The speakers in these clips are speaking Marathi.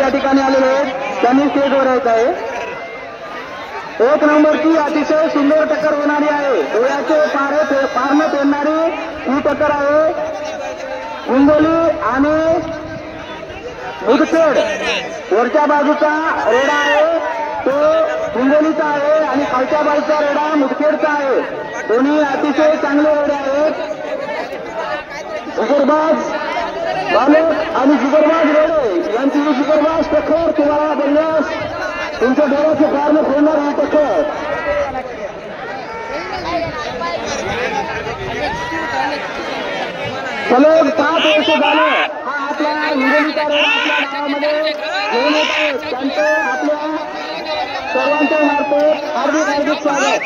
या ठिकाणी आलेले आहेत त्यांनी स्टेजवर यायचं आहे। 1 नंबरची अतिशय सुंदर टक्कर होणारी आहे। डोळ्याचे पारणे पेरणारी ही टक्कर आहे। हिंगोली आणि मुदखेड वरच्या बाजूचा रेडा आहे तो हिंगोलीचा आहे आणि खालच्या बाजूचा रेडा मुदखेडचा आहे। दोन्ही अतिशय चांगले रेडे आहेत। जुगरबाज बालक आणि जुगरबाज रेडे यांची जुगरबाज टक्कर तुम्हाला बघल्यास तुमच्या डोळ्याचे पारणे फोडणार ही टक्कर। सलग 5 वर्ष झालं हा आपला हिंगोलीचा रेडा आपल्या गावामध्ये घेऊन येत आहे। त्यांचं आपल्या सर्वांच्या मार्फत हार्दिक स्वागत।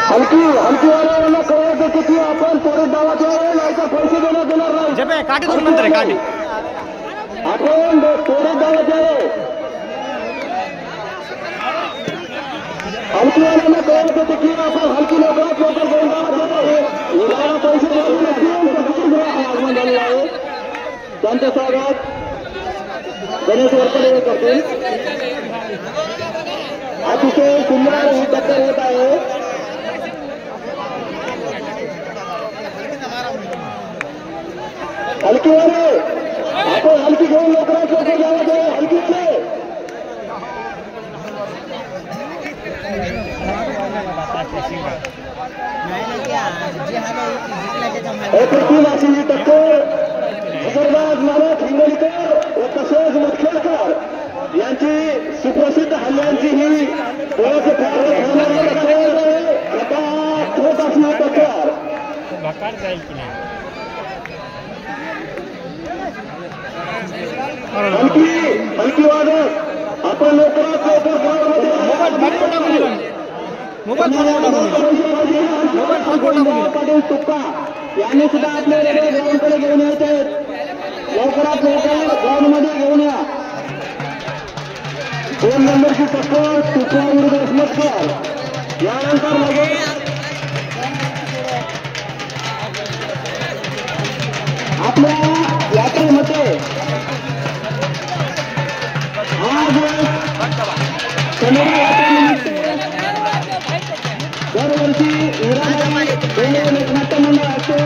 हलकी वाल्याला कळवायचं किती आपण थोडे दावात यावे यायचा पैसे देण्यात येणार नाही। काठी दोन नंतर आहे काठी आपण थोडे दावात यावे। हलकी वाल्याला कळवायचं की आपण हलकी लवकरात लवकर दोन दावात यावे पैसे देऊन आगमन झालेलं आहे। त्यांचं स्वागत गणेश वरकडे करतील। अतिशय सुंदर ही टक्कर होत आहे। हलकी वाले आपण हलकी घेऊन लवकरात लवकर जावं ते हलकी वाले टीम अशी ही टक्कर जुगरबाज मालक हिंगोलीकर व तसेच मुदखेडकर यांची सुप्रसिद्ध हल्ल्यांची ही डोळ्याचे पारणे फोडणारी टक्कर होत असणार टक्कर। हलकी वादक आपण लवकरात लवकर पाटील तुक्का यांनी सुद्धा आपले रेल्वे ग्राउंडकडे घेऊन यायचे आहेत। लवकरात लवकर ग्राउंडमध्ये घेऊन या। 2 नंबरची टक्कर तुक्का विरुद्ध अस्मतकर। यानंतर लगेच आपल्या यात्रेमध्ये आज कन्नड यात्रेनिमित्त दरवर्षी हिराबाई डोंगरे लोकनाट्य मंडळ असतो।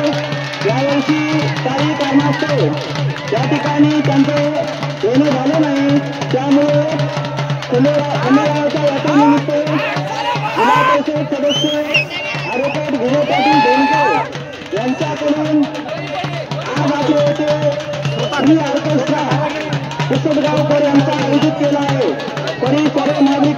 यावर्षी काही कारणास्तव त्या ठिकाणी त्यांचं येणं झालं नाही। त्यामुळे खंडेरावाच्या यात्रेनिमित्त जिल्हा परिषद सदस्य ॲडव्होकेट विजय पाटील डोंगरे यांच्याकडून आज आपले येथे ऑर्केस्ट्रा पुसदगावकर यांचा आयोजित केला आहे। तरी सर्व नागरिक